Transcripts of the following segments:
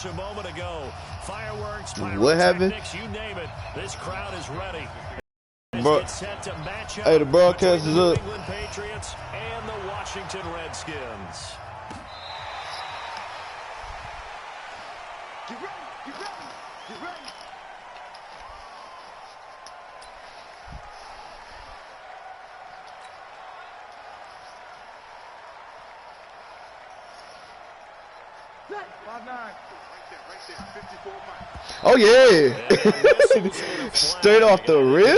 moments a moment ago. Fireworks, what happened? You name it. This crowd is ready. Bro, Set to match up hey, the broadcast is the up. New England Patriots and the Washington Redskins. Get ready, get ready, get ready. Oh yeah, straight off the rip.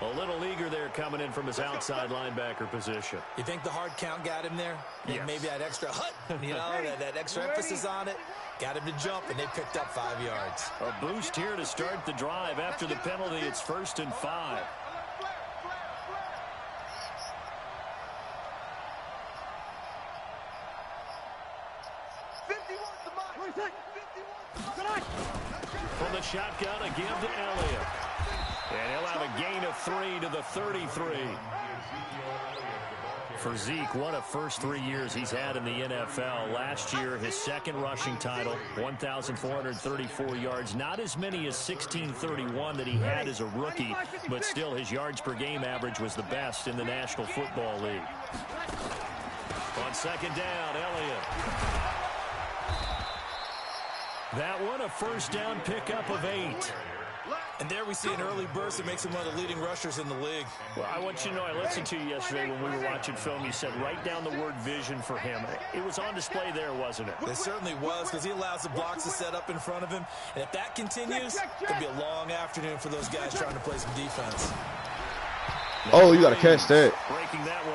A little eager there coming in from his outside linebacker position. You think the hard count got him there? Yes. Maybe that extra that extra emphasis on it got him to jump, and they picked up 5 yards. A boost here to start the drive. After the penalty, it's 1st and 5. From the shotgun, a give to Elliott. And he'll have a gain of 3 to the 33. For Zeke, what a first 3 years he's had in the NFL. Last year, his second rushing title, 1,434 yards. Not as many as 1,631 that he had as a rookie, but still his yards per game average was the best in the National Football League. On second down, Elliott. That one, a first down pickup of 8. And there we see an early burst that makes him one of the leading rushers in the league. Well, I want you to know, I listened to you yesterday when we were watching film. You said write down the word vision for him. It was on display there, wasn't it? It certainly was, because he allows the blocks to set up in front of him. And if that continues, it could be a long afternoon for those guys trying to play some defense. Oh, you got to catch that.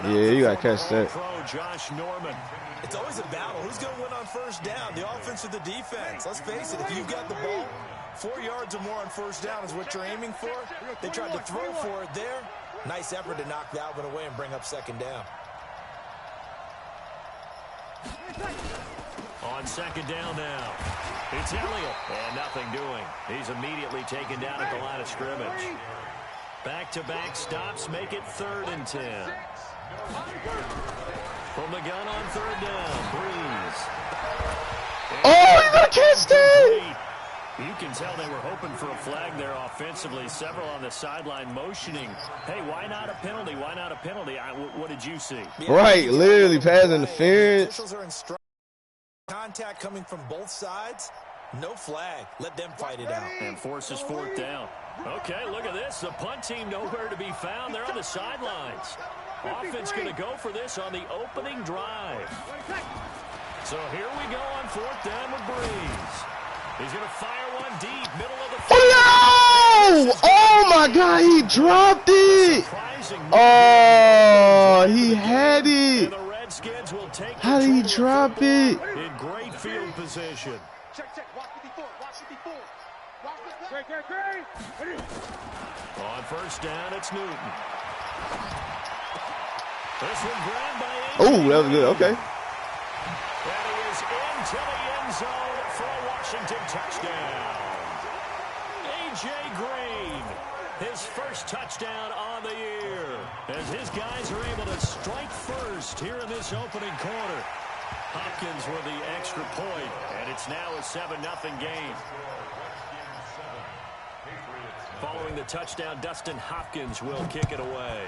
Yeah, you got to catch that. Josh Norman. It's always a battle. Who's going to win on first down, the offense or the defense? Let's face it, if you've got the ball, 4 yards or more on first down is what you're aiming for. They tried to throw for it there. Nice effort to knock that one away and bring up second down. On second down now, it's Elliott, and nothing doing. He's immediately taken down at the line of scrimmage. Back-to-back stops make it 3rd and 10. From the gun on 3rd down, Breeze. Oh, you got to catch that! You can tell they were hoping for a flag there offensively. Several on the sideline motioning. Hey, why not a penalty? Why not a penalty? What did you see? Right, literally pass interference. Officials are instructing contact coming from both sides. No flag. Let them fight it out. And forces 4th down. Okay, look at this. The punt team nowhere to be found. They're on the sidelines. Offense going to go for this on the opening drive. So here we go on 4th down with Breeze. He's going to fire one deep, middle of the field. Oh, oh my God, he dropped it. Oh, he had it. How did he drop it? In great field position. On first down, it's Newton. This one grabbed by AJ. Oh, that was good. Okay. And he is into the end zone for a Washington touchdown. AJ Green, his first touchdown on the year, as his guys are able to strike first here in this opening quarter. Hopkins with the extra point, and it's now a 7-0 game. Following the touchdown, Dustin Hopkins will kick it away.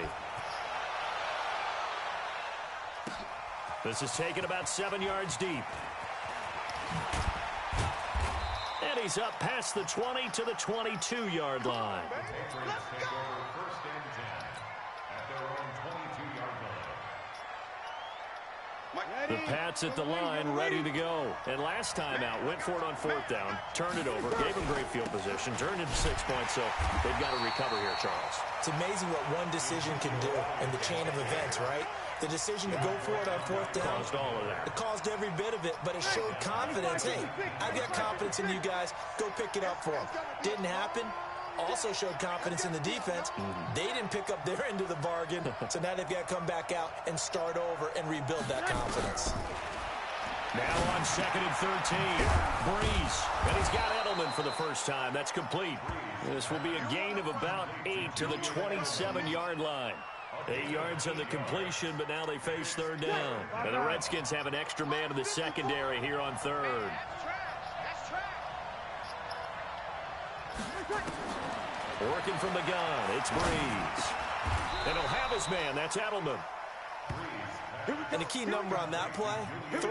This is taken about 7 yards deep. And he's up past the 20 to the 22-yard line. The Pats at the line, ready to go. And last time out, went for it on 4th down, turned it over, gave him great field position, turned into 6 points, so they've got to recover here, Charles. It's amazing what one decision can do in the chain of events, right? The decision to go for it on 4th down. Caused all of that. It caused every bit of it, but it showed confidence. Hey, I've got confidence in you guys. Go pick it up for them. Didn't happen. Also showed confidence in the defense. They didn't pick up their end of the bargain, so now they've got to come back out and start over and rebuild that confidence. Now on 2nd and 13, Breeze, and he's got Edelman for the first time. That's complete. This will be a gain of about 8 to the 27-yard line. 8 yards on the completion, but now they face 3rd down. And the Redskins have an extra man in the secondary here on 3rd. Working from the gun, it's Breeze. And he'll have his man, that's Edelman. And the key number on that play, 3.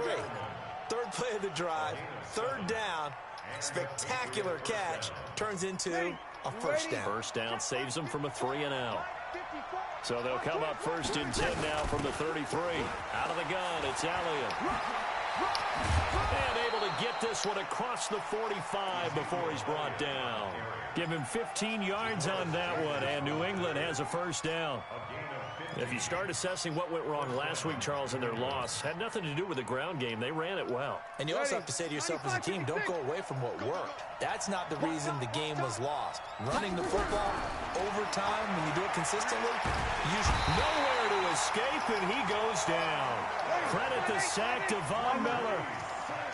Third play of the drive, third down, spectacular catch, turns into a first down. First down saves them from a 3-and-out. So they'll come up first and 10 now from the 33. Out of the gun, it's Elliott. And able to get this one across the 45 before he's brought down. Give him 15 yards on that one, and New England has a first down. If you start assessing what went wrong last week, Charles, in their loss, had nothing to do with the ground game. They ran it well. And you also have to say to yourself as a team, don't go away from what worked. That's not the reason the game was lost. Running the football over time, when you do it consistently, nowhere to escape, and he goes down. Credit the sack to Von Miller.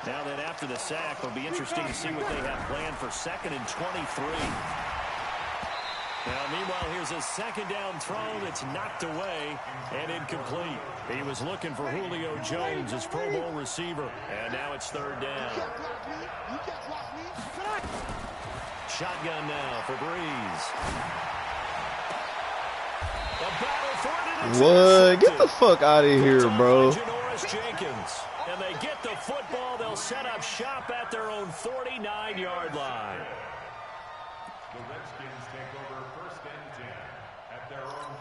Now then, after the sack, it'll be interesting to see what they have planned for 2nd and 23. Now, meanwhile, here's a second down throw that's knocked away and incomplete. He was looking for Julio Jones, his Pro Bowl receiver, and now it's 3rd down. Shotgun now for Breeze. The battle for it. What? Get the fuck out of here, bro. Jenkins. And they get the football. They'll set up shop at their own 49-yard line. The Redskins take over 1st and 10 at their own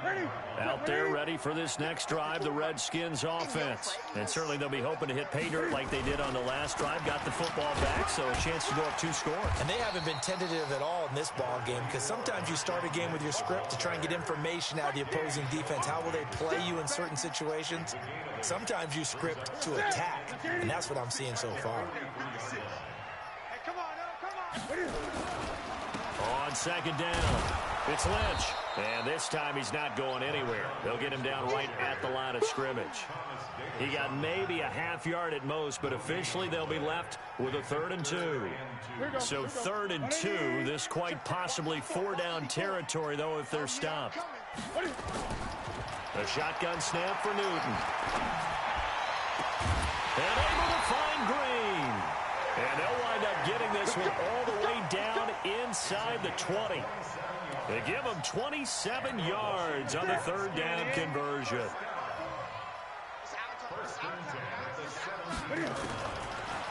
49. Out there ready for this next drive, the Redskins offense. And certainly they'll be hoping to hit pay dirt like they did on the last drive. Got the football back, so a chance to go up 2 scores. And they haven't been tentative at all in this ball game, because sometimes you start a game with your script to try and get information out of the opposing defense. How will they play you in certain situations? Sometimes you script to attack, and that's what I'm seeing so far. Hey, come on. On 2nd down, it's Lynch. And this time he's not going anywhere. They'll get him down right at the line of scrimmage. He got maybe a half yard at most, but officially they'll be left with a 3rd and 2. So 3rd and 2, this quite possibly 4-down territory, though, if they're stopped. A shotgun snap for Newton. And able to find Green. And they'll wind up getting this one all the way down inside the 20. They give him 27 yards on the 3rd down conversion.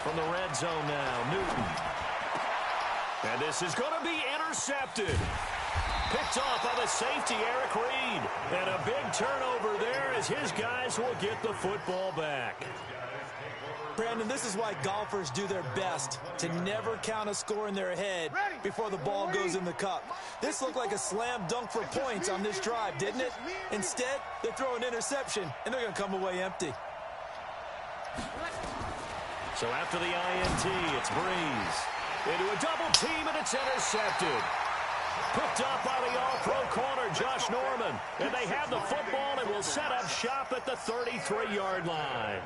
From the red zone now, Newton. And this is going to be intercepted. Picked off by the safety, Eric Reed. And a big turnover there as his guys will get the football back. Brandon, this is why golfers do their best to never count a score in their head before the ball goes in the cup. This looked like a slam dunk for points on this drive, didn't it? Instead, they throw an interception, and they're going to come away empty. So after the INT, it's Breeze. Into a double team, and it's intercepted. Picked up by the all-pro corner, Josh Norman. And they have the football and will set up shop at the 33-yard line.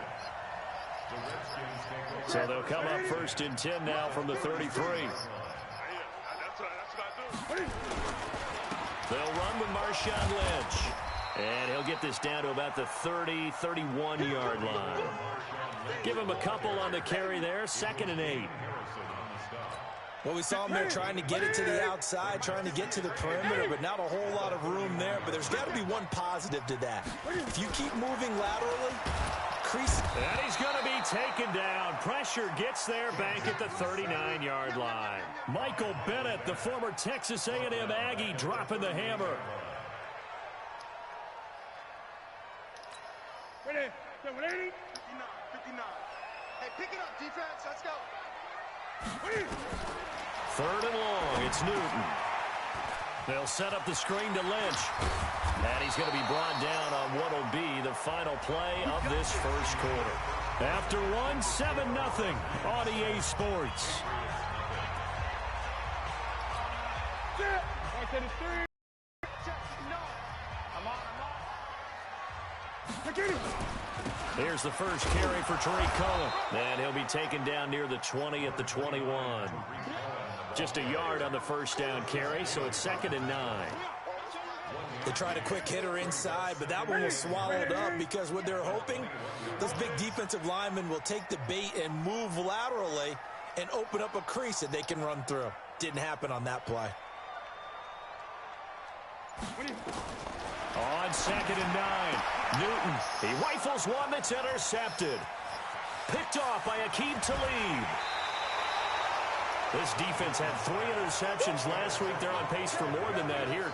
So they'll come up 1st and 10 now from the 33. They'll run with Marshawn Lynch. And he'll get this down to about the 30, 31-yard line. Give him a couple on the carry there, 2nd and 8. Well, we saw him there trying to get it to the outside, trying to get to the perimeter, but not a whole lot of room there. But there's got to be one positive to that. If you keep moving laterally, and he's going to be taken down. Pressure gets there back at the 39-yard line. Michael Bennett, the former Texas A&M Aggie, dropping the hammer. Ready? 59. Hey, pick it up, defense. Let's go. 3rd and long. It's Newton. They'll set up the screen to Lynch. And he's going to be brought down on what will be the final play of this first quarter. After one, 7-0 on EA Sports. Here's the first carry for Tariq Cohen. And he'll be taken down near the 20 at the 21. Just a yard on the first down carry, so it's 2nd and 9. They tried a quick hitter inside, but that one was swallowed up because what they're hoping, those big defensive linemen will take the bait and move laterally and open up a crease that they can run through. didn't happen on that play. On 2nd and 9, Newton. He rifles one that's intercepted. Picked off by Aqib Talib. This defense had 3 interceptions last week. They're on pace for more than that here.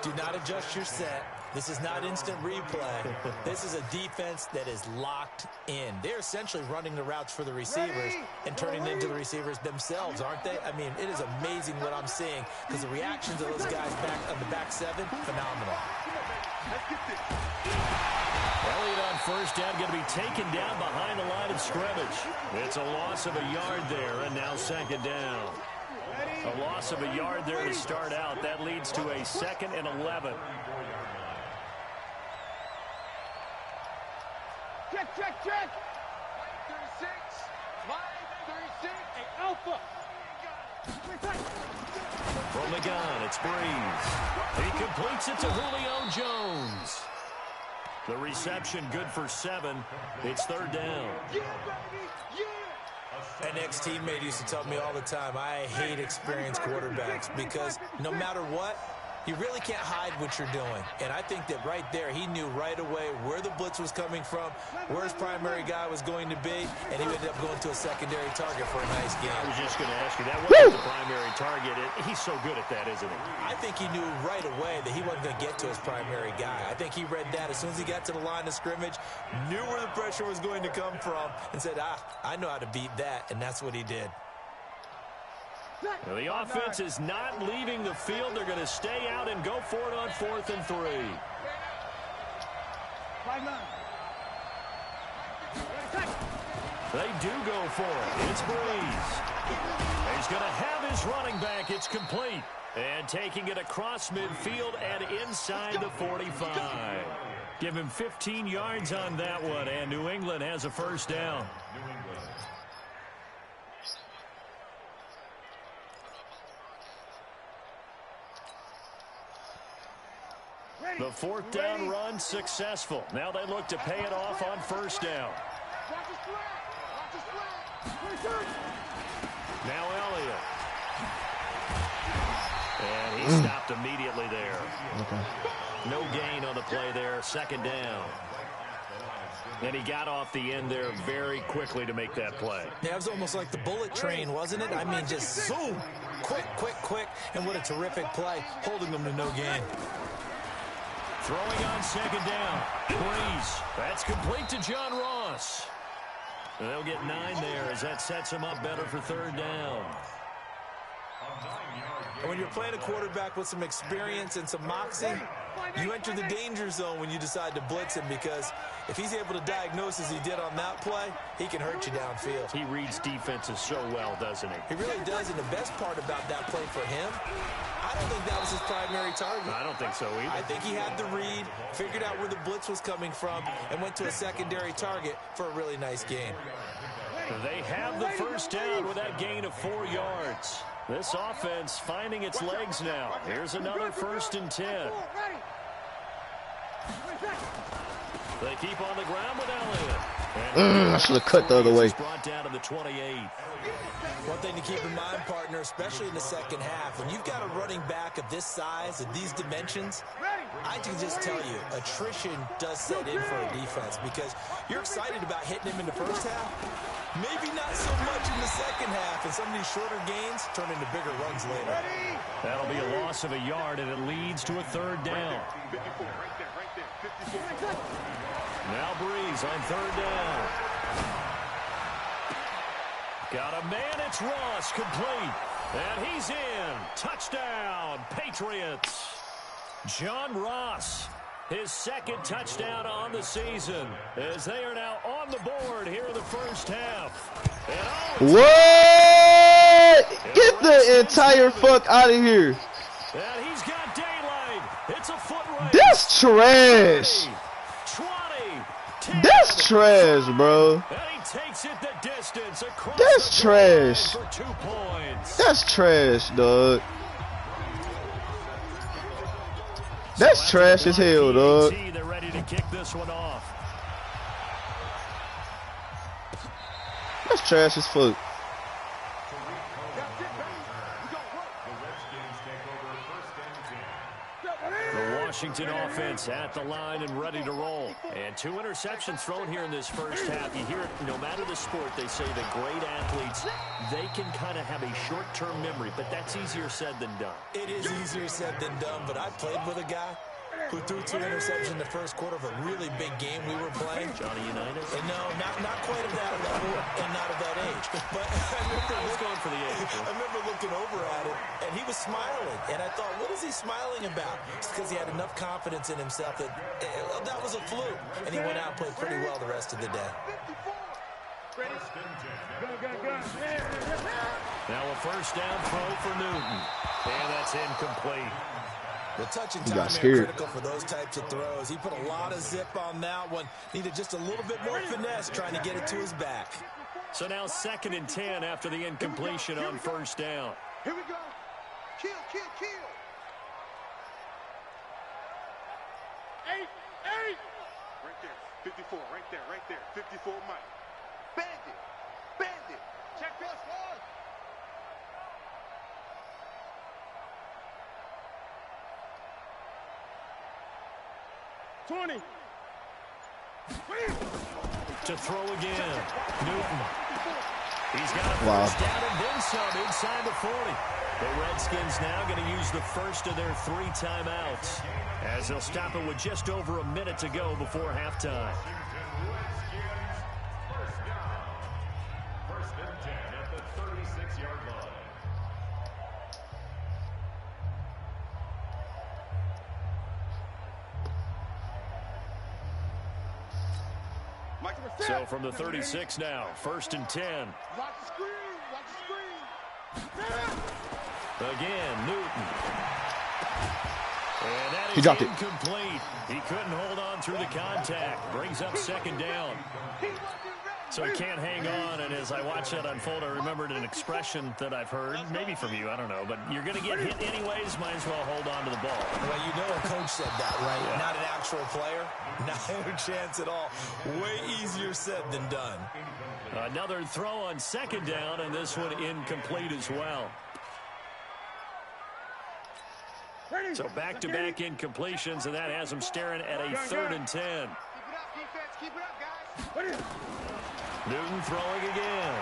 Do not adjust your set. This is not instant replay. This is a defense that is locked in. They're essentially running the routes for the receivers and turning it into the receivers themselves, aren't they? I mean, it is amazing what I'm seeing because the reactions of those guys back on the back 7, phenomenal. Elliott on first down, going to be taken down behind the line of scrimmage. It's a loss of a yard there, and now 2nd down. A loss of a yard there to start out. That leads to a 2nd and 11. Check. Line 36. Alpha. From the gun, it's Breeze. He completes it to Julio Jones. The reception good for 7. It's 3rd down. An ex-teammate used to tell me all the time, I hate experienced quarterbacks because no matter what, you really can't hide what you're doing. And I think that right there, he knew right away where the blitz was coming from, where his primary guy was going to be, and he ended up going to a secondary target for a nice game. I was just going to ask you, that wasn't the primary target. He's so good at that, isn't he? I think he knew right away that he wasn't going to get to his primary guy. I think he read that as soon as he got to the line of scrimmage, knew where the pressure was going to come from, and said, I know how to beat that, and that's what he did. Well, the offense is not leaving the field. They're going to stay out and go for it on 4th and 3. They do go for it. It's Breeze. He's going to have his running back. It's complete. And taking it across midfield and inside the 45. Give him 15 yards on that one, and New England has a first down. The 4th down run successful. Now they look to pay it off on 1st down. Now Elliott. And he stopped immediately there. Okay. No gain on the play there. 2nd down. And he got off the end there very quickly to make that play. Yeah, it was almost like the bullet train, wasn't it? I mean, just zoom. Quick. And what a terrific play, holding them to no gain. Throwing on 2nd down. Breeze. That's complete to John Ross. And they'll get 9 there as that sets him up better for 3rd down. And when you're playing a quarterback with some experience and some moxie, you enter the danger zone when you decide to blitz him, because if he's able to diagnose as he did on that play, he can hurt you downfield. He reads defenses so well, doesn't he? He really does, and the best part about that play for him, I don't think that was his primary target. I don't think so either. I think he had the read, figured out where the blitz was coming from, and went to a secondary target for a really nice gain. They have the first down with that gain of 4 yards. This offense finding its legs now. Here's another 1st and 10. They keep on the ground with Elliott. I should have cut the other way. Brought down to the 28. One thing to keep in mind, partner, especially in the second half, when you've got a running back of this size, of these dimensions, I can just tell you, attrition does set in for a defense, because you're excited about hitting him in the first half, maybe not so much in the second half, and some of these shorter gains turn into bigger runs later. That'll be a loss of a yard, and it leads to a 3rd down. Now Breeze on 3rd down. Got a man, it's Ross, complete. And he's in. Touchdown, Patriots. John Ross, his 2nd touchdown on the season, as they are now on the board here in the first half. What? Get the entire fuck out of here. And he's got daylight. It's a foot race. That's trash. 20, 10, That's trash, bro. and he takes it the distance across. That's trash. For 2 points. That's trash, dog. That's trash as hell, dog. They're ready to kick this one off. That's trash as fuck. Washington offense at the line and ready to roll. And 2 interceptions thrown here in this first half. You hear it, no matter the sport, they say that great athletes, they can kind of have a short-term memory, but that's easier said than done. It is easier said than done, but I played with a guy who threw 2 interceptions in the first quarter of a really big game we were playing. Johnny Unitas? And no, not quite at that level and not at that age. But I was going for the age. I remember looking over at him, and he was smiling. And I thought, what is he smiling about? It's because he had enough confidence in himself that that was a fluke. And he went out and played pretty well the rest of the day. Now a first down throw for Newton. And that's incomplete. The touch and time are critical for those types of throws. He put a lot of zip on that one. Needed just a little bit more finesse trying to get it to his back. So now 2nd and 10 after the incompletion on first down. Here we go. Kill. 8. Right there. 54. Right there. 54 Mike. Bandit. Check this one. 20. To throw again. Newton. He's got a first down and then some inside the 40. The Redskins now going to use the first of their 3 timeouts as they'll stop it with just over a minute to go before halftime. First and 10 at the 36-yard line. So from the 36 now, 1st and 10. Watch the screen. Again, Newton. And that He is dropped it. incomplete. He couldn't hold on through the contact. Brings up 2nd down. So he can't hang on, and as I watch that unfold, I remembered an expression that I've heard, maybe from you, I don't know, but you're going to get hit anyways, might as well hold on to the ball. Well, you know a coach said that, right? Yeah. Not an actual player. Not a chance at all. Way easier said than done. Another throw on 2nd down, and this one incomplete as well. So back-to-back incompletions, and that has him staring at a 3rd and 10. Keep it up, defense. Keep it up, guys. Newton throwing again.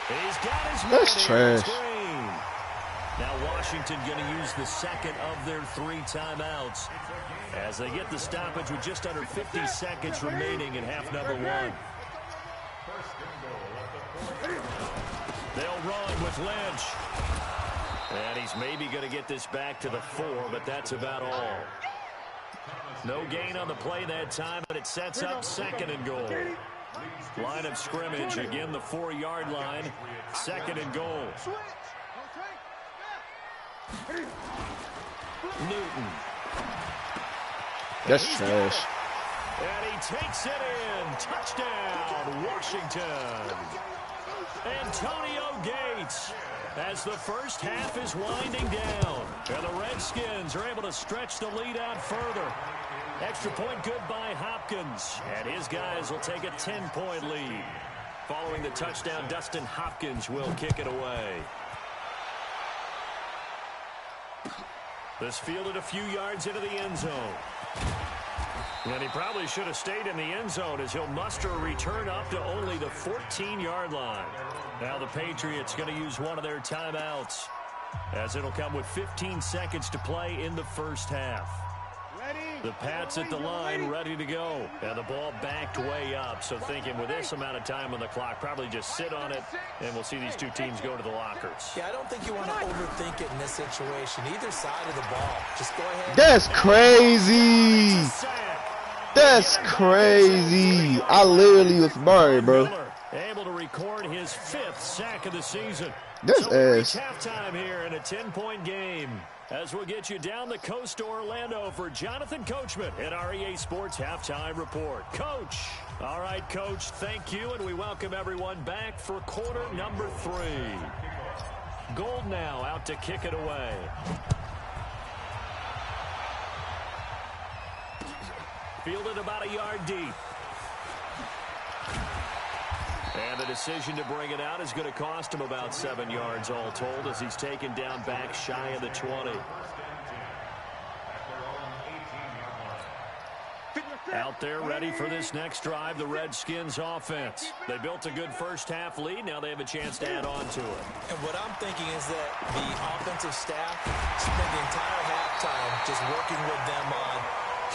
He's got his That's trash. Now Washington going to use the 2nd of their 3 timeouts as they get the stoppage with just under 50 seconds remaining in half number 1. They'll run with Lynch. And he's maybe going to get this back to the 4, but that's about all. No gain on the play that time, but it sets up 2nd and goal. Line of scrimmage, again the 4-yard line. 2nd and goal. Newton. That's trash. And he takes it in. Touchdown, Washington. Antonio Gates. As the first half is winding down. And the Redskins are able to stretch the lead out further. Extra point good by Hopkins. And his guys will take a 10-point lead. Following the touchdown, Dustin Hopkins will kick it away. This fielded a few yards into the end zone. And he probably should have stayed in the end zone as he'll muster a return up to only the 14-yard line. Now the Patriots going to use one of their timeouts as it'll come with 15 seconds to play in the first half. The Pats at the line ready to go. And the ball backed way up. So thinking with this amount of time on the clock, probably just sit on it, and we'll see these two teams go to the lockers. Yeah, I don't think you want to overthink it in this situation. Either side of the ball. Just go ahead. That's crazy. That's crazy. I literally was smart, bro. Able to record his 5th sack of the season. This ass. Halftime here in a 10-point game. As we'll get you down the coast to Orlando for Jonathan Coachman at our EA Sports Halftime Report. Coach. All right, Coach, thank you, and we welcome everyone back for quarter number 3. Gold now out to kick it away. Fielded about a yard deep. And the decision to bring it out is going to cost him about 7 yards all told as he's taken down back shy of the 20. Out there ready for this next drive, the Redskins offense. They built a good first-half lead. Now they have a chance to add on to it. And what I'm thinking is that the offensive staff spent the entire halftime just working with them on,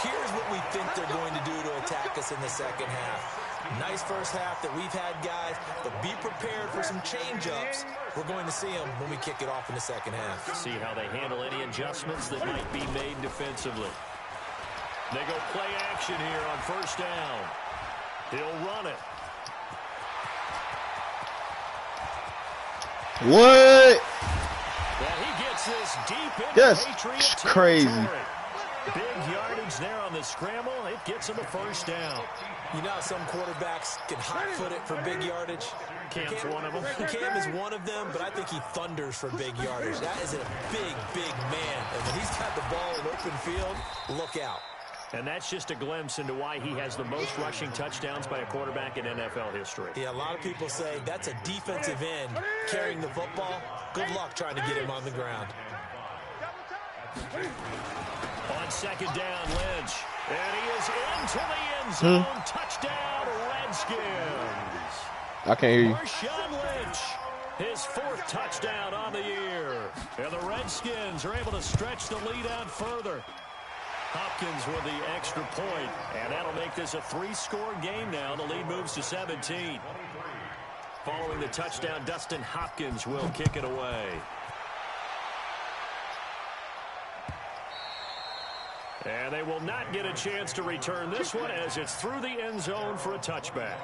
here's what we think they're going to do to attack us in the second half. Nice first half that we've had, guys, but be prepared for some change-ups. We're going to see them when we kick it off in the second half. See how they handle any adjustments that might be made defensively. They go play action here on first down. He'll run it. What? Well, he gets this deep into Yes, Patriot crazy. territory. Big yardage there on the scramble. It gets him a first down. You know how some quarterbacks can hot-foot it for big yardage? Cam's one of them. Cam is one of them, but I think he thunders for big yardage. That is a big, big man. And when he's got the ball in open field, look out. And that's just a glimpse into why he has the most rushing touchdowns by a quarterback in NFL history. Yeah, a lot of people say that's a defensive end carrying the football. Good luck trying to get him on the ground. On second down, Lynch. And he is into the end zone. Touchdown, Redskins. I can't hear you. Marshawn Lynch, his fourth touchdown on the year. And the Redskins are able to stretch the lead out further. Hopkins with the extra point, and that'll make this a 3-score game now. The lead moves to 17. Following the touchdown, Dustin Hopkins will kick it away. And they will not get a chance to return this one as it's through the end zone for a touchback.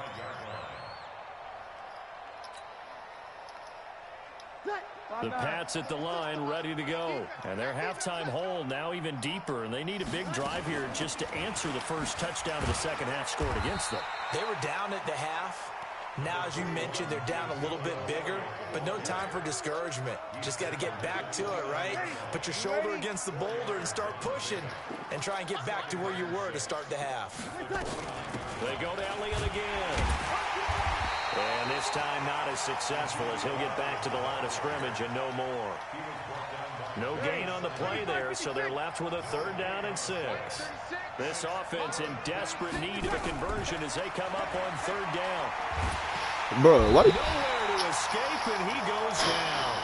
The Pats at the line ready to go. And their halftime hole now even deeper. And they need a big drive here just to answer the first touchdown of the second half scored against them. They were down at the half. Now, as you mentioned, they're down a little bit bigger, but no time for discouragement. Just got to get back to it, right? Put your shoulder against the boulder and start pushing and try and get back to where you were to start the half. They go to Elliott again. And this time not as successful as he'll get back to the line of scrimmage and no more. No gain on the play there, so they're left with a 3rd down and 6. This offense in desperate need of a conversion as they come up on 3rd down. Bro, what? Nowhere to escape, and he goes down.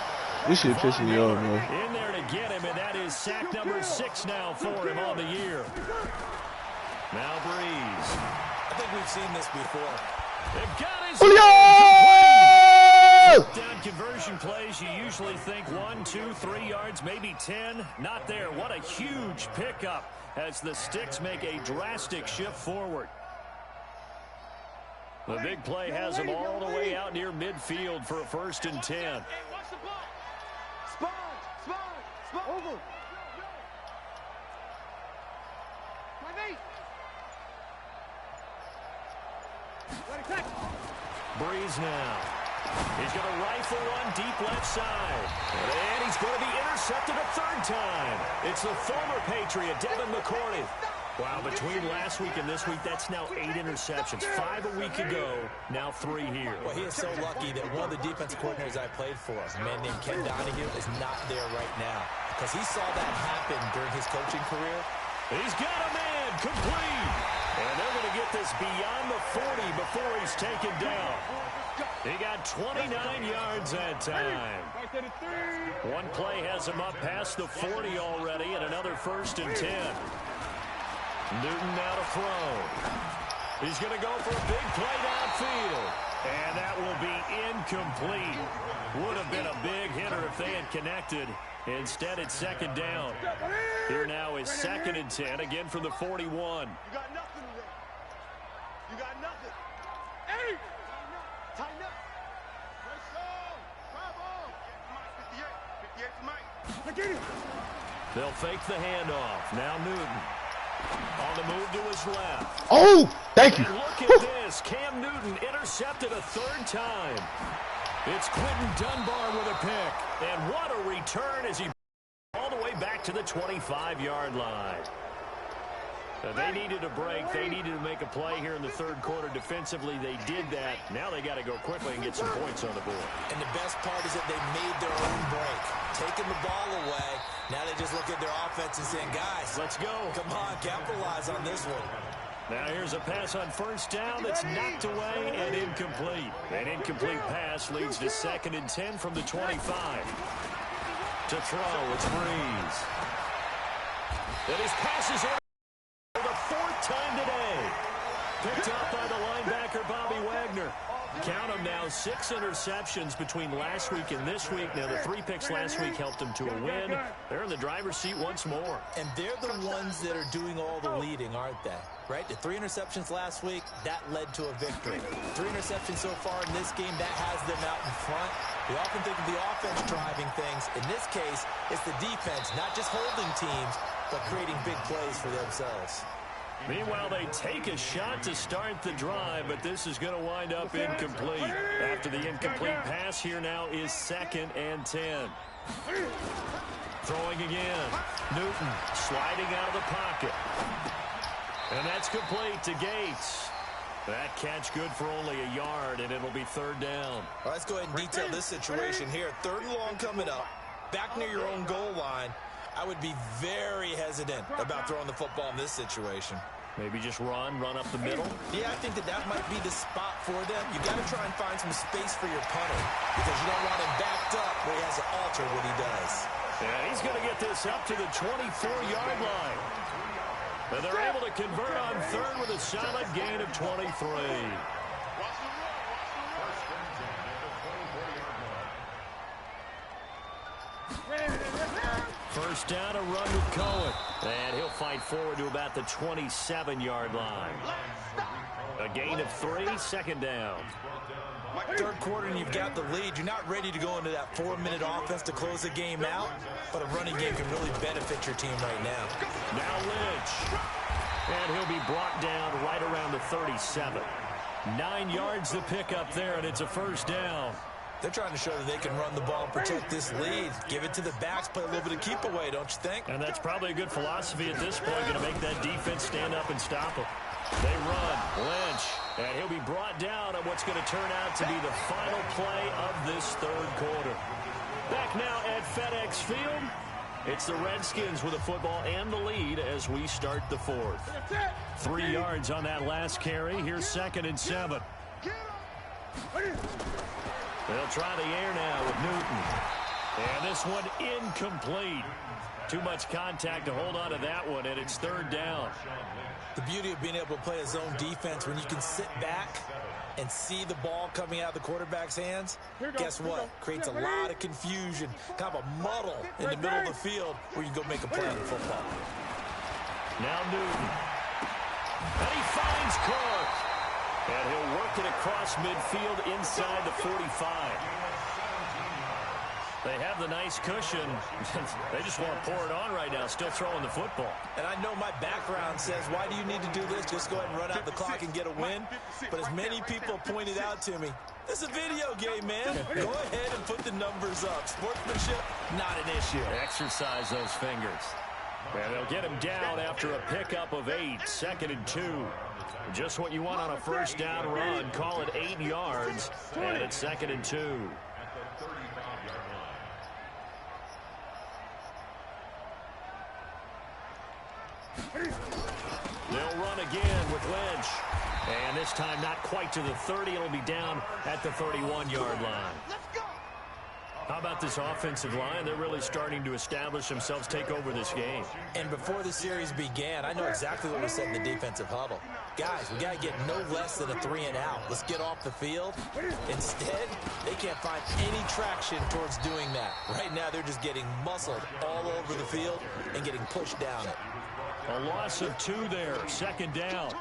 This shit pissing me off, man. In there to get him, and that is sack number 6 now for him on the year. Now Breeze. I think we've seen this before. They've got his down conversion plays. You usually think 1, 2, 3 yards, maybe 10. Not there. What a huge pickup as the Sticks make a drastic shift forward. The big play has them all the way out near midfield for a 1st and 10. Over. Breeze now. He's going to rifle one deep left side. And he's going to be intercepted a 3rd time. It's the former Patriot, Devin McCourty. Wow, between last week and this week, that's now 8 interceptions. 5 a week ago, now 3 here. Well, he is so lucky that one of the defense coordinators I played for, a man named Ken Donahue, is not there right now. Because he saw that happen during his coaching career. He's got a man complete. And they're going to get this beyond the 40 before he's taken down. He got 29 yards that time. One play has him up past the 40 already, and another 1st and 10. Newton now to throw. He's going to go for a big play downfield. And that will be incomplete. Would have been a big hitter if they had connected. Instead, it's 2nd down. Here now is 2nd and 10, again from the 41. You got nothing today. You got nothing. Hey! Tighten up. Let's go. Bravo. 58. 58 to Mike. I get it. They'll fake the handoff. Now Newton. On the move to his left. Oh, thank you. And look at this. Cam Newton intercepted a 3rd time. It's Quentin Dunbar with a pick. And what a return as he all the way back to the 25-yard line. They needed a break. They needed to make a play here in the 3rd quarter. Defensively, they did that. Now they got to go quickly and get some points on the board. And the best part is that they made their own break. Taking the ball away. Now they just look at their offense and saying, guys, let's go. Come on, capitalize on this one. Now here's a pass on first down that's knocked away and incomplete. An incomplete pass leads to 2nd and 10 from the 25. To throw, it's Breeze. And his pass is over for the 4th time today. Picked up by the linebacker, Bobby Wagner. Count them now, 6 interceptions between last week and this week. Now, the 3 picks last week helped them to a win. They're in the driver's seat once more. And they're the ones that are doing all the leading, aren't they? Right? The 3 interceptions last week, that led to a victory. 3 interceptions so far in this game, that has them out in front. We often think of the offense driving things. In this case, it's the defense, not just holding teams, but creating big plays for themselves. Meanwhile, they take a shot to start the drive, but this is going to wind up incomplete. After the incomplete pass, here now is 2nd and 10. Throwing again. Newton sliding out of the pocket. And that's complete to Gates. That catch good for only a yard, and it'll be 3rd down. Well, let's go ahead and detail this situation here. 3rd and long coming up. Back near your own goal line. I would be very hesitant about throwing the football in this situation. Maybe just run up the middle? Yeah, I think that might be the spot for them. You got to try and find some space for your punter because you don't want him backed up where he has to alter what he does. Yeah, he's going to get this up to the 24-yard line. And they're able to convert on 3rd with a solid gain of 23. First down, a run with Cohen. And he'll fight forward to about the 27-yard line. A gain of 3, 2nd down. 3rd quarter and you've got the lead. You're not ready to go into that 4-minute offense to close the game out, but a running game can really benefit your team right now. Now Lynch. And he'll be brought down right around the 37. 9 yards to pick up there, and it's a 1st down. They're trying to show that they can run the ball and protect this lead. Give it to the backs, play a little bit of keep away, don't you think? And that's probably a good philosophy at this point, going to make that defense stand up and stop them. They run. Lynch. And he'll be brought down on what's going to turn out to be the final play of this 3rd quarter. Back now at FedEx Field. It's the Redskins with the football and the lead as we start the 4th. 3 yards on that last carry. Here's 2nd and 7. They'll try the air now with Newton. And this one incomplete. Too much contact to hold on to that one, and it's 3rd down. The beauty of being able to play a zone defense when you can sit back and see the ball coming out of the quarterback's hands, guess what? Creates a lot of confusion, kind of a muddle in the middle of the field where you can go make a play on the football. Now Newton. And he finds Cook. And he'll work it across midfield inside the 45. They have the nice cushion. They just want to pour it on right now, still throwing the football. And I know my background says, why do you need to do this? Just go ahead and run out the clock and get a win. But as many people pointed out to me, this is a video game, man. Go ahead and put the numbers up. Sportsmanship, not an issue. Exercise those fingers. And they'll get him down after a pickup of 8, 2nd and 2. Just what you want on a 1st down run. Call it 8 yards, and it's 2nd and 2. They'll run again with Lynch. And this time not quite to the 30. It'll be down at the 31-yard line. How about this offensive line? They're really starting to establish themselves, take over this game. And before the series began, I know exactly what was said in the defensive huddle. Guys, we got to get no less than a 3-and-out. Let's get off the field. Instead, they can't find any traction towards doing that. Right now, they're just getting muscled all over the field and getting pushed down it. A loss of 2 there, 2nd down.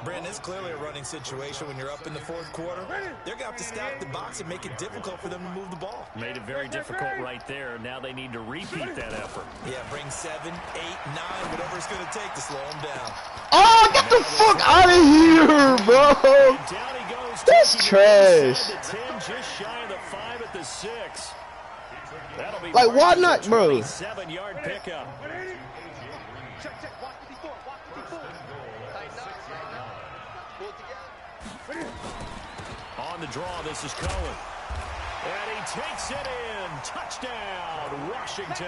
Brandon, it's clearly a running situation when you're up in the 4th quarter. They're going to have to stack the box and make it difficult for them to move the ball. Made it very difficult right there. Now they need to repeat that effort. Yeah, bring 7, 8, 9, whatever it's going to take to slow them down. Oh, get the fuck out of here, bro. Down he goes. That's trash. The 10, just shy of the 5 at the 6. That'll be like, why not, bro? 7-yard pickup. Check, watch the D4, watch the D4. Tighten up. Pull it together. On the draw, this is Cohen. And he takes it in. Touchdown, Washington.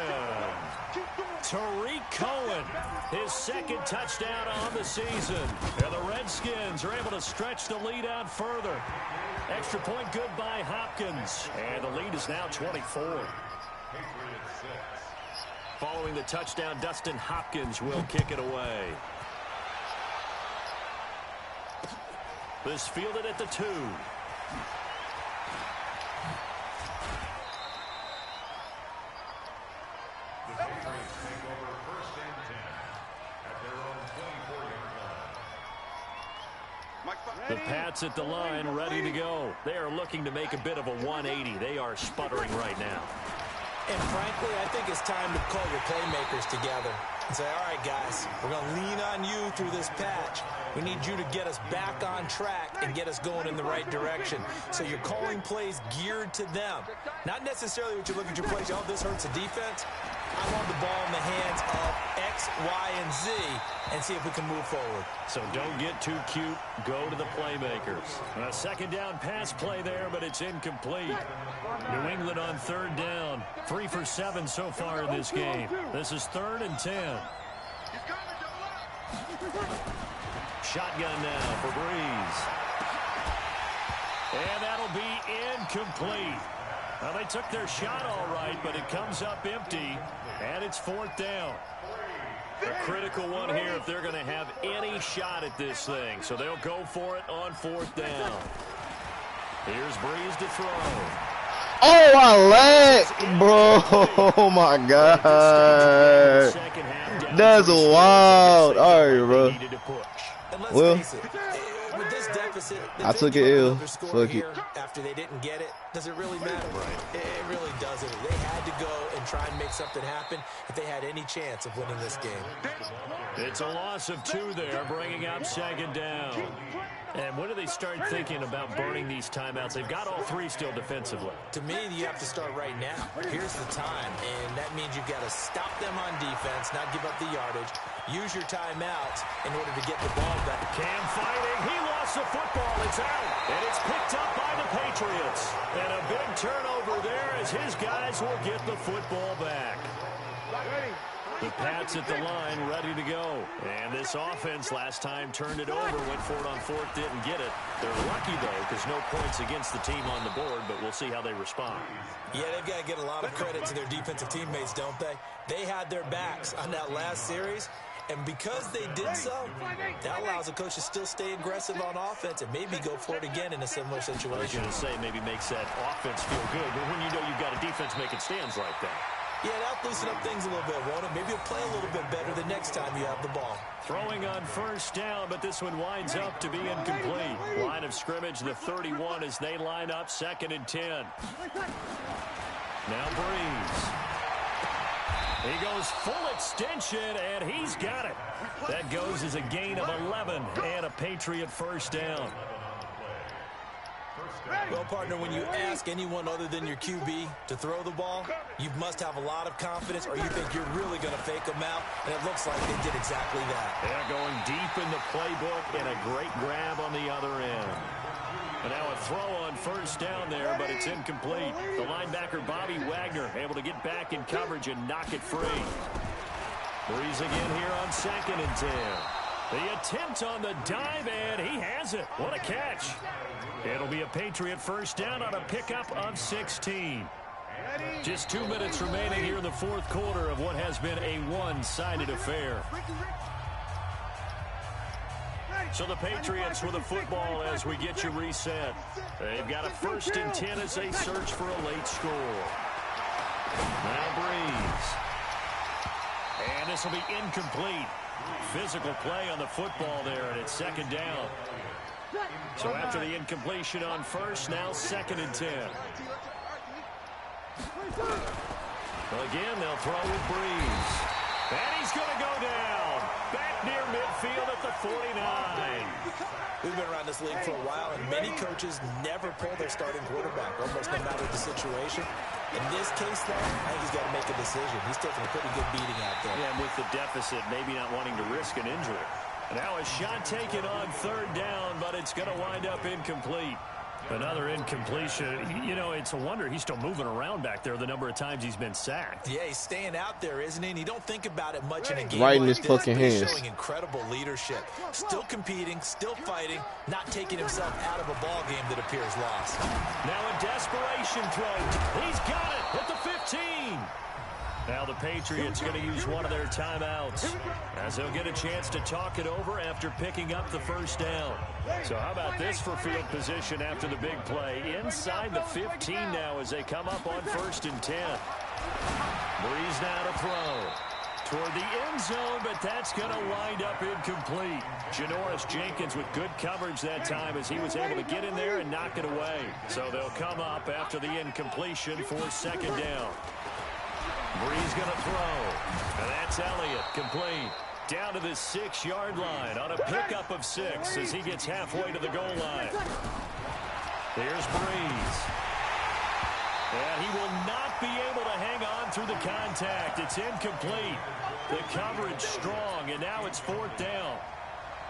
Tariq Cohen, his second touchdown on the season. And the Redskins are able to stretch the lead out further. Extra point good by Hopkins. And the lead is now 24. Following the touchdown, Dustin Hopkins will kick it away. This fielded at the 2. The Patriots take over 1st and 10 at their own 24-yard line. The Pats at the line, ready to go. They are looking to make a bit of a 180. They are sputtering right now. And frankly, I think it's time to call your playmakers together and say, all right, guys, we're going to lean on you through this patch. We need you to get us back on track and get us going in the right direction. So you're calling plays geared to them. Not necessarily what you look at your plays, oh, this hurts the defense. I want the ball in the hands of X, Y, and Z and see if we can move forward. So don't get too cute. Go to the playmakers. A second down pass play there, but it's incomplete. New England on 3rd down. 3 for 7 so far in this game. This is 3rd and 10. Shotgun now for Breeze. And that'll be incomplete. Well, they took their shot all right, but it comes up empty, and it's 4th down. A critical one here if they're going to have any shot at this thing. So they'll go for it on 4th down. Here's Breeze to throw. Oh, I lagged, bro. Oh, my God. That's wild. All right, bro. Well, with this deficit, I took it ill. Fuck it. After they didn't get it, does it really matter? Right. It really doesn't. They had to go and try and make something happen if they had any chance of winning this game. It's a loss of 2 there, bringing up 2nd down. And when do they start thinking about burning these timeouts? They've got all 3 still defensively. To me, you have to start right now. Here's the time, and that means you've got to stop them on defense, not give up the yardage. Use your timeouts in order to get the ball back. Cam fighting. He lost the football. It's out. And it's picked up by the Patriots. And a big turnover there as his guys will get the football back. The Pats at the line, ready to go. And this offense last time turned it over, went for it on 4th, didn't get it. They're lucky, though, because no points against the team on the board, but we'll see how they respond. Yeah, they've got to get a lot of credit to their defensive teammates, don't they? They had their backs on that last series, and because they did so, that allows the coach to still stay aggressive on offense and maybe go for it again in a similar situation. I was going to say maybe makes that offense feel good, but when you know you've got a defense making stands like that. Yeah, that'll loosen up things a little bit, won't it? Maybe you'll play a little bit better the next time you have the ball. Throwing on 1st down, but this one winds up to be incomplete. Line of scrimmage, the 31 as they line up 2nd and 10. Now Breeze. He goes full extension, and he's got it. That goes as a gain of 11 and a Patriot 1st down. Well, partner, when you ask anyone other than your QB to throw the ball, you must have a lot of confidence, or you think you're really going to fake them out, and it looks like they did exactly that. Yeah, going deep in the playbook and a great grab on the other end. And now a throw on 1st down there, but it's incomplete. The linebacker, Bobby Wagner, able to get back in coverage and knock it free. Breeze again here on 2nd and 10. The attempt on the dive, and he has it. What a catch. It'll be a Patriot 1st down on a pickup of 16. Just 2 minutes remaining here in the 4th quarter of what has been a one-sided affair. So the Patriots with the football as we get you reset. They've got a 1st and 10 as they search for a late score. Now Breeze. And this will be incomplete. Physical play on the football there, and it's 2nd down. So after the incompletion on 1st, now 2nd and 10. Well, again, they'll throw with Breeze. And he's going to go down. Back near midfield at the 49. We've been around this league for a while, and many coaches never pull their starting quarterback, almost no matter the situation. In this case, though, I think he's got to make a decision. He's taking a pretty good beating out there. Yeah, and with the deficit, maybe not wanting to risk an injury. Now a shot taken on 3rd down, but it's going to wind up incomplete. Another incompletion. You know, it's a wonder he's still moving around back there the number of times he's been sacked. Yeah, he's staying out there, isn't he? And you don't think about it much in a game right in like his this, fucking but he's hands. showing incredible leadership. Still competing, still fighting, not taking himself out of a ball game that appears lost. Now a desperation throw. He's got it at the 15. Now the Patriots going to use one of their timeouts as they'll get a chance to talk it over after picking up the first down. So how about this for field position after the big play? Inside the 15 now as they come up on 1st and 10. Breeze now to throw toward the end zone, but that's going to wind up incomplete. Janoris Jenkins with good coverage that time as he was able to get in there and knock it away. So they'll come up after the incompletion for 2nd down. Breeze going to throw, and that's Elliott, complete. Down to the 6-yard line on a pickup of 6 as he gets halfway to the goal line. There's Breeze. And he will not be able to hang on through the contact. It's incomplete. The coverage strong, and now it's 4th down.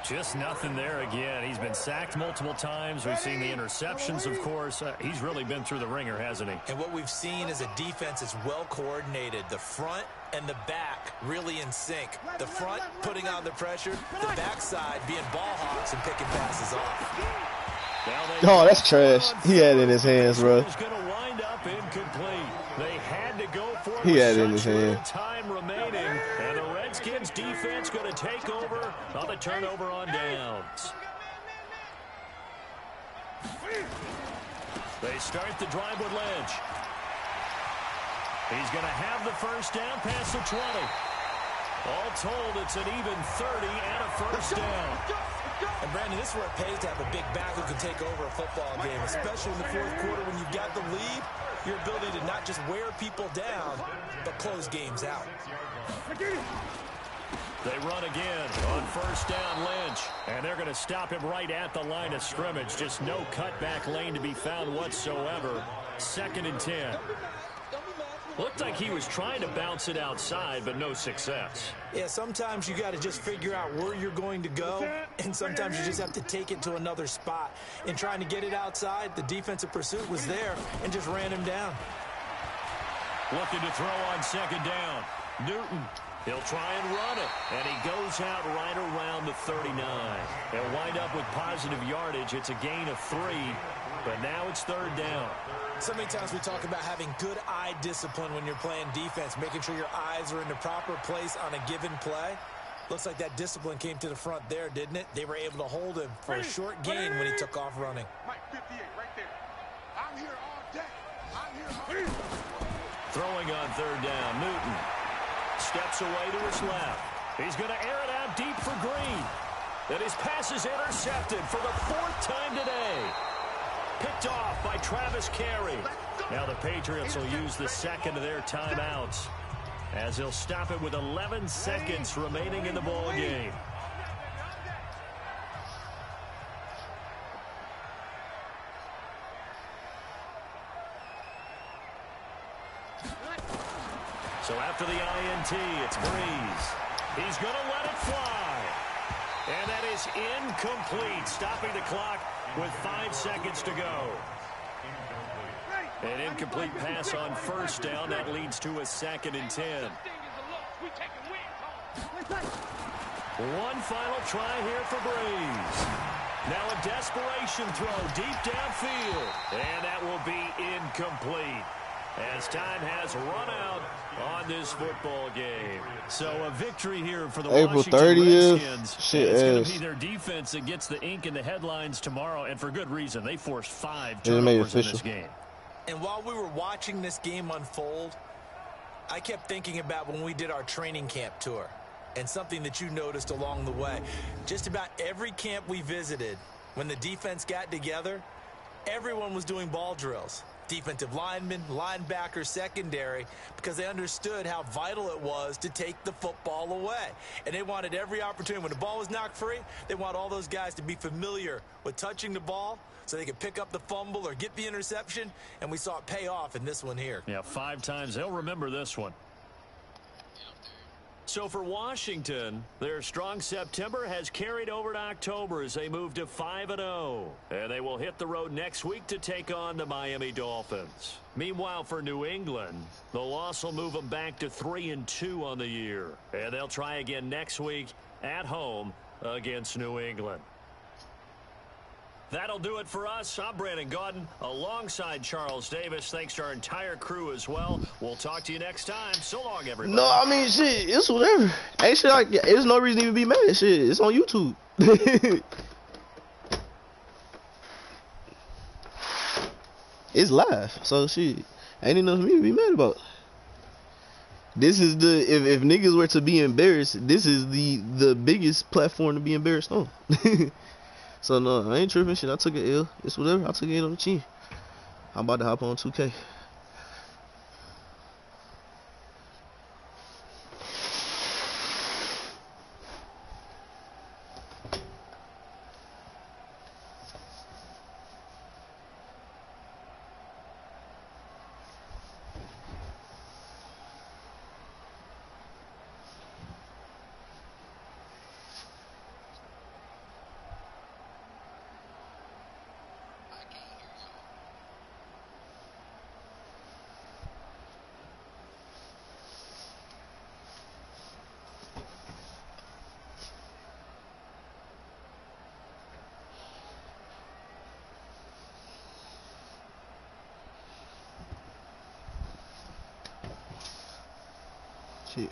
Just nothing there again. He's been sacked multiple times. We've seen the interceptions, of course. He's really been through the ringer, hasn't he? And what we've seen is a defense that's well coordinated. The front and the back really in sync. The front putting on the pressure, the backside being ball hawks and picking passes off. Oh, that's trash. He had it in his hands, bro. They had to go for it. He had it in his hand. Time remaining, and the Redskins defense going to take over on the turnover on downs. They start the drive with Lynch. He's going to have the first down past the 20. All told, it's an even 30 and a first down. And, Brandon, this is where it pays to have a big back who can take over a football game, especially in the 4th quarter when you've got the lead, your ability to not just wear people down, but close games out. They run again on 1st down, Lynch. And they're going to stop him right at the line of scrimmage. Just no cutback lane to be found whatsoever. 2nd and 10. Looked like he was trying to bounce it outside, but no success. Yeah, sometimes you got to just figure out where you're going to go, and sometimes you just have to take it to another spot. In trying to get it outside, the defensive pursuit was there and just ran him down. Looking to throw on 2nd down. Newton. He'll try and run it, and he goes out right around the 39. He'll wind up with positive yardage. It's a gain of 3, but now it's 3rd down. So many times we talk about having good eye discipline when you're playing defense, making sure your eyes are in the proper place on a given play. Looks like that discipline came to the front there, didn't it? They were able to hold him for a short gain when he took off running. Mike 58 right there. I'm here all day. I'm here all day. Throwing on 3rd down, Newton steps away to his left. He's going to air it out deep for Green. And his pass is intercepted for the 4th time today. Picked off by Travis Carey. Now the Patriots will use the 2nd of their timeouts as they'll stop it with 11 seconds remaining in the ball game. So after the INT, it's Breeze. He's going to let it fly. And that is incomplete, stopping the clock with 5 seconds to go. An incomplete pass on 1st down. That leads to a 2nd and 10. One final try here for Breeze. Now a desperation throw deep downfield. And that will be incomplete, as time has run out on this football game. So a victory here for the April Washington 30th. Redskins. Shit It's going ass. to be their defense that gets the ink in the headlines tomorrow, and for good reason. They forced 5 They made it turnovers in official. this game. And while we were watching this game unfold, I kept thinking about when we did our training camp tour and something that you noticed along the way. Just about every camp we visited, when the defense got together, everyone was doing ball drills. Defensive linemen, linebackers, secondary, because they understood how vital it was to take the football away. And they wanted every opportunity. When the ball was knocked free, they want all those guys to be familiar with touching the ball so they could pick up the fumble or get the interception, and we saw it pay off in this one here. Yeah, 5 times. They'll remember this one. So for Washington, their strong September has carried over to October as they move to 5-0. And they will hit the road next week to take on the Miami Dolphins. Meanwhile, for New England, the loss will move them back to 3-2 on the year. And they'll try again next week at home against New England. That'll do it for us. I'm Brandon Gaudin alongside Charles Davis. Thanks to our entire crew as well. We'll talk to you next time. So long, everybody. No, I mean, shit, it's whatever. Ain't shit like, there's no reason to even be mad. Shit, it's on YouTube. It's live, so shit, ain't enough for me to be mad about. This is the, if niggas were to be embarrassed, this is the biggest platform to be embarrassed on. So no, I ain't tripping. Shit, I took an L. It's whatever. I took it on the chin. I'm about to hop on 2K. Shit.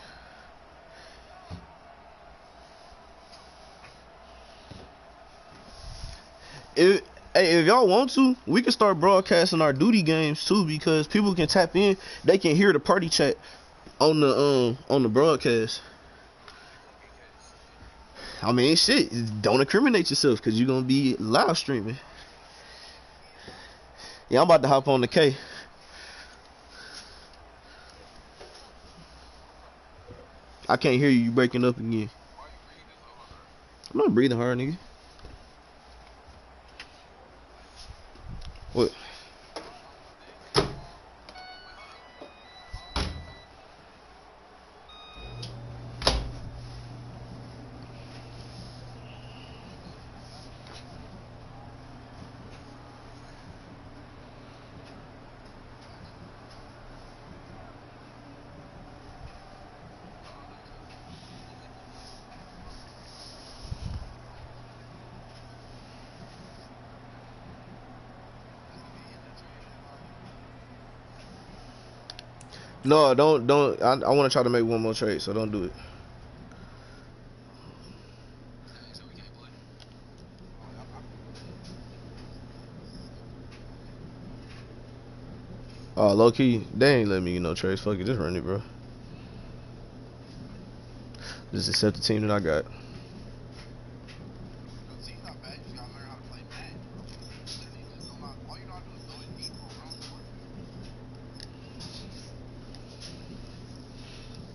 If y'all want to, we can start broadcasting our duty games too, because people can tap in. They can hear the party chat on the broadcast. I mean, shit, don't incriminate yourself, because you're gonna be live streaming. Yeah, I'm about to hop on the K. I can't hear you. You breaking up again. I'm not breathing hard, nigga. What? No, don't. I want to try to make one more trade, so don't do it. Oh, low key, they ain't let me get no trades. Fuck it, just run it, bro. Just accept the team that I got.